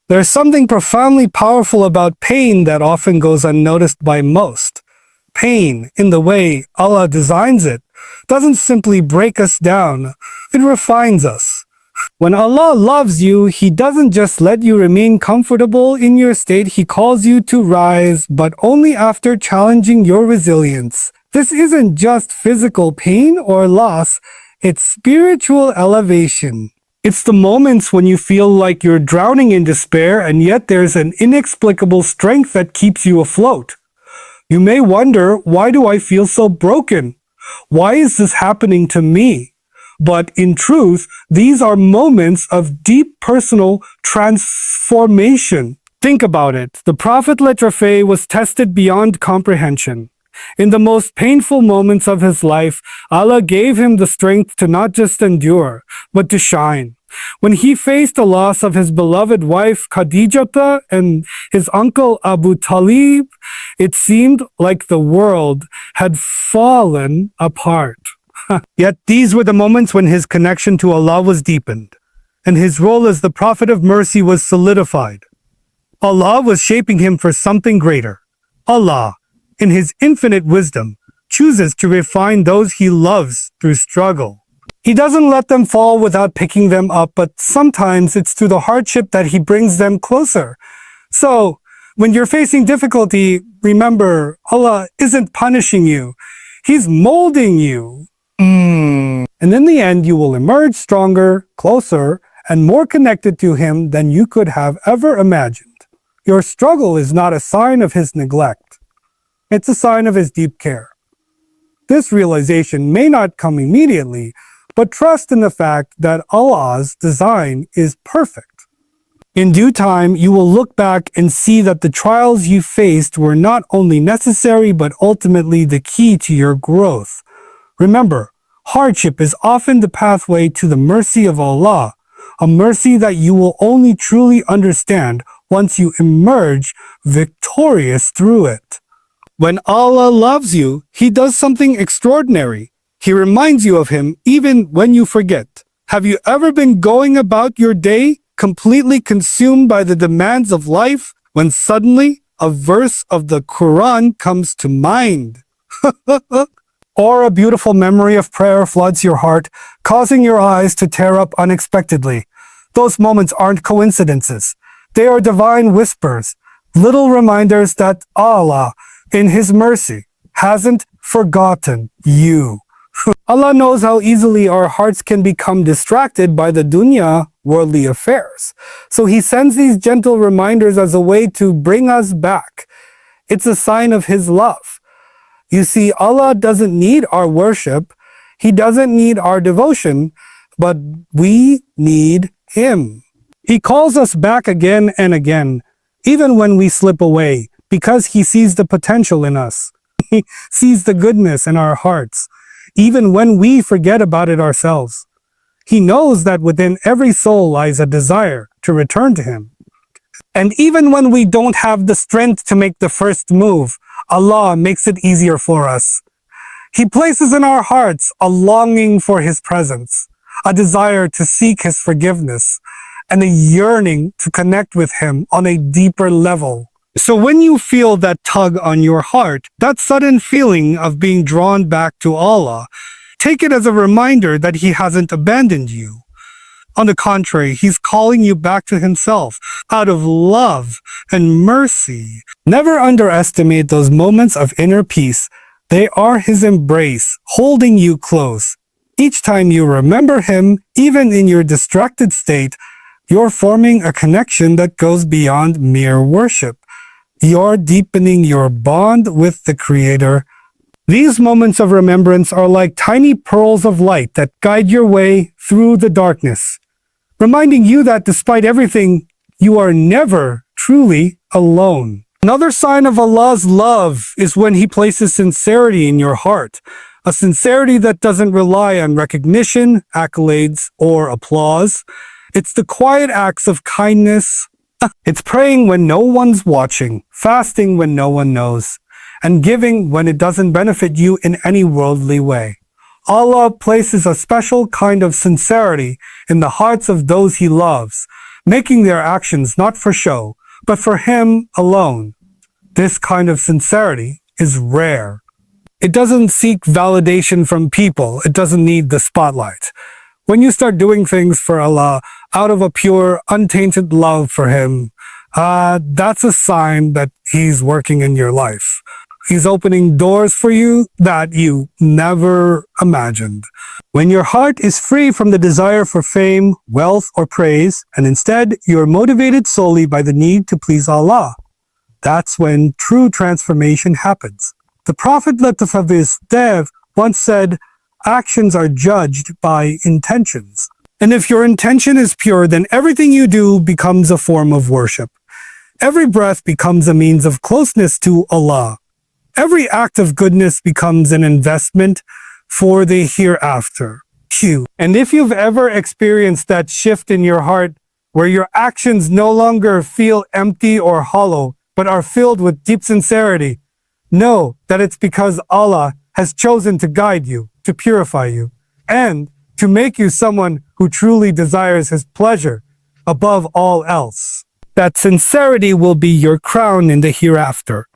There's something profoundly powerful about pain that often goes unnoticed by most. Pain, in the way Allah designs it, doesn't simply break us down, it refines us. When Allah loves you, He doesn't just let you remain comfortable in your state, He calls you to rise, but only after challenging your resilience. This isn't just physical pain or loss, it's spiritual elevation. It's the moments when you feel like you're drowning in despair and yet there's an inexplicable strength that keeps you afloat. You may wonder, why do I feel so broken? Why is this happening to me? But in truth, these are moments of deep personal transformation. Think about it. The Prophet was tested beyond comprehension. In the most painful moments of his life, Allah gave him the strength to not just endure, but to shine. When he faced the loss of his beloved wife Khadijah and his uncle Abu Talib, it seemed like the world had fallen apart. Yet these were the moments when his connection to Allah was deepened, and his role as the Prophet of Mercy was solidified. Allah was shaping him for something greater. Allah, in His infinite wisdom, chooses to refine those He loves through struggle. He doesn't let them fall without picking them up, but sometimes it's through the hardship that He brings them closer. So, when you're facing difficulty, remember, Allah isn't punishing you. He's molding you. And in the end, you will emerge stronger, closer, and more connected to Him than you could have ever imagined. Your struggle is not a sign of His neglect. It's a sign of His deep care. This realization may not come immediately, but trust in the fact that Allah's design is perfect. In due time, you will look back and see that the trials you faced were not only necessary, but ultimately the key to your growth. Remember, hardship is often the pathway to the mercy of Allah, a mercy that you will only truly understand once you emerge victorious through it. When Allah loves you, He does something extraordinary. He reminds you of Him even when you forget. Have you ever been going about your day completely consumed by the demands of life when suddenly a verse of the Quran comes to mind? Or a beautiful memory of prayer floods your heart, causing your eyes to tear up unexpectedly. Those moments aren't coincidences. They are divine whispers, little reminders that Allah, in His mercy, hasn't forgotten you. Allah knows how easily our hearts can become distracted by the dunya, worldly affairs. So He sends these gentle reminders as a way to bring us back. It's a sign of His love. You see, Allah doesn't need our worship. He doesn't need our devotion, but we need Him. He calls us back again and again, even when we slip away, because He sees the potential in us. He sees the goodness in our hearts, even when we forget about it ourselves. He knows that within every soul lies a desire to return to Him. And even when we don't have the strength to make the first move, Allah makes it easier for us. He places in our hearts a longing for His presence, a desire to seek His forgiveness, and a yearning to connect with Him on a deeper level. So when you feel that tug on your heart, that sudden feeling of being drawn back to Allah, take it as a reminder that He hasn't abandoned you. On the contrary, He's calling you back to Himself out of love and mercy. Never underestimate those moments of inner peace. They are His embrace, holding you close. Each time you remember Him, even in your distracted state, you're forming a connection that goes beyond mere worship. You're deepening your bond with the Creator. These moments of remembrance are like tiny pearls of light that guide your way through the darkness, reminding you that despite everything, you are never truly alone. Another sign of Allah's love is when He places sincerity in your heart, a sincerity that doesn't rely on recognition, accolades, or applause. It's the quiet acts of kindness. It's praying when no one's watching, fasting when no one knows, and giving when it doesn't benefit you in any worldly way. Allah places a special kind of sincerity in the hearts of those He loves, making their actions not for show, but for Him alone. This kind of sincerity is rare. It doesn't seek validation from people. It doesn't need the spotlight. When you start doing things for Allah out of a pure, untainted love for Him, that's a sign that He's working in your life. He's opening doors for you that you never imagined. When your heart is free from the desire for fame, wealth, or praise, and instead you're motivated solely by the need to please Allah, that's when true transformation happens. The Prophet Dev once said, actions are judged by intentions. And if your intention is pure, then everything you do becomes a form of worship. Every breath becomes a means of closeness to Allah. Every act of goodness becomes an investment for the hereafter. And if you've ever experienced that shift in your heart where your actions no longer feel empty or hollow, but are filled with deep sincerity, know that it's because Allah has chosen to guide you, to purify you, and to make you someone who truly desires His pleasure above all else. That sincerity will be your crown in the hereafter.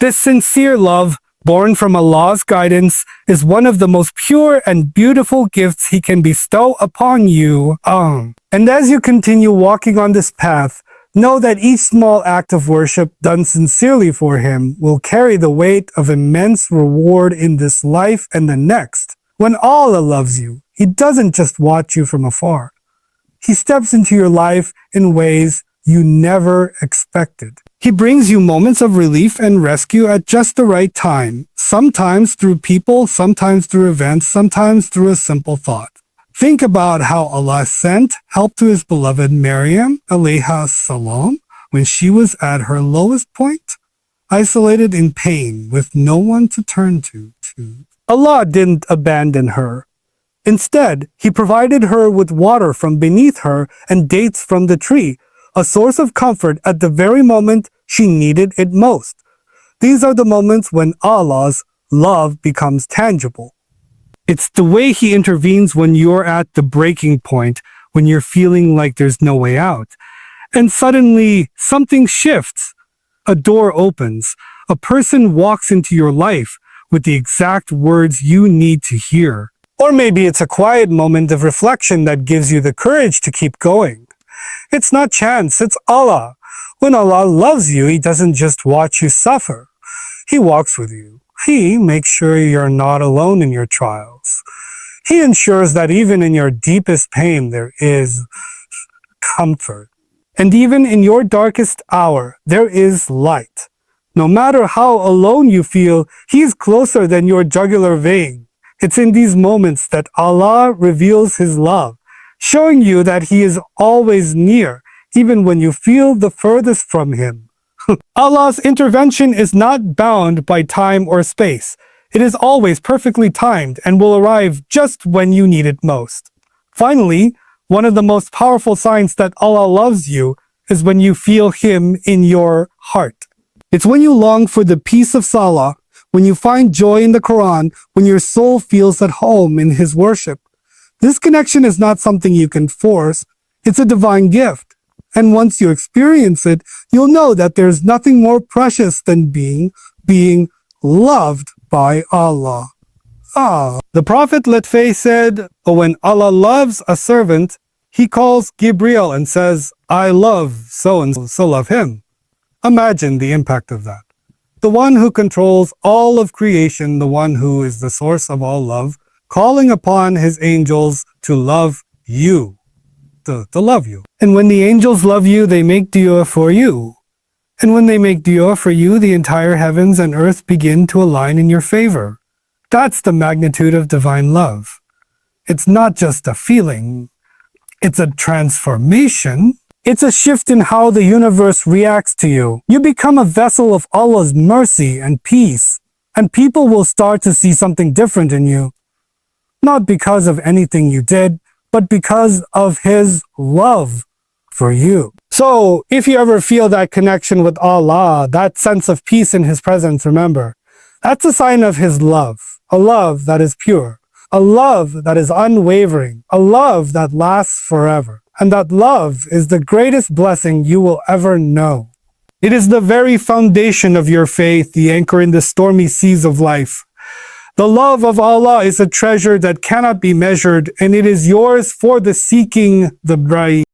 This sincere love, born from Allah's guidance, is one of the most pure and beautiful gifts He can bestow upon you. And as you continue walking on this path, know that each small act of worship done sincerely for Him will carry the weight of immense reward in this life and the next. When Allah loves you, He doesn't just watch you from afar. He steps into your life in ways you never expected. He brings you moments of relief and rescue at just the right time, sometimes through people, sometimes through events, sometimes through a simple thought. Think about how Allah sent help to His beloved Maryam alayha salam when she was at her lowest point, isolated in pain with no one to turn to. Allah didn't abandon her. Instead, He provided her with water from beneath her and dates from the tree, a source of comfort at the very moment she needed it most. These are the moments when Allah's love becomes tangible. It's the way He intervenes when you're at the breaking point, when you're feeling like there's no way out. And suddenly, something shifts. A door opens. A person walks into your life with the exact words you need to hear. Or maybe it's a quiet moment of reflection that gives you the courage to keep going. It's not chance, it's Allah. When Allah loves you, He doesn't just watch you suffer. He walks with you. He makes sure you're not alone in your trials. He ensures that even in your deepest pain, there is comfort. And even in your darkest hour, there is light. No matter how alone you feel, He is closer than your jugular vein. It's in these moments that Allah reveals His love, showing you that He is always near, even when you feel the furthest from Him. Allah's intervention is not bound by time or space. It is always perfectly timed and will arrive just when you need it most. Finally, one of the most powerful signs that Allah loves you is when you feel Him in your heart. It's when you long for the peace of Salah, when you find joy in the Quran, when your soul feels at home in His worship. This connection is not something you can force. It's a divine gift. And once you experience it, you'll know that there's nothing more precious than being loved by Allah. The Prophet said, when Allah loves a servant, He calls Gabriel and says, I love so and so love him. Imagine the impact of that. The one who controls all of creation, the one who is the source of all love, calling upon His angels to love you. To love you. And when the angels love you, they make dua for you. And when they make dua for you, the entire heavens and earth begin to align in your favor. That's the magnitude of divine love. It's not just a feeling. It's a transformation. It's a shift in how the universe reacts to you. You become a vessel of Allah's mercy and peace. And people will start to see something different in you. Not because of anything you did, but because of His love for you. So, if you ever feel that connection with Allah, that sense of peace in His presence, remember, that's a sign of His love. A love that is pure. A love that is unwavering. A love that lasts forever. and that love is the greatest blessing you will ever know. It is the very foundation of your faith, the anchor in the stormy seas of life. The love of Allah is a treasure that cannot be measured, and it is yours for the seeking, the bright.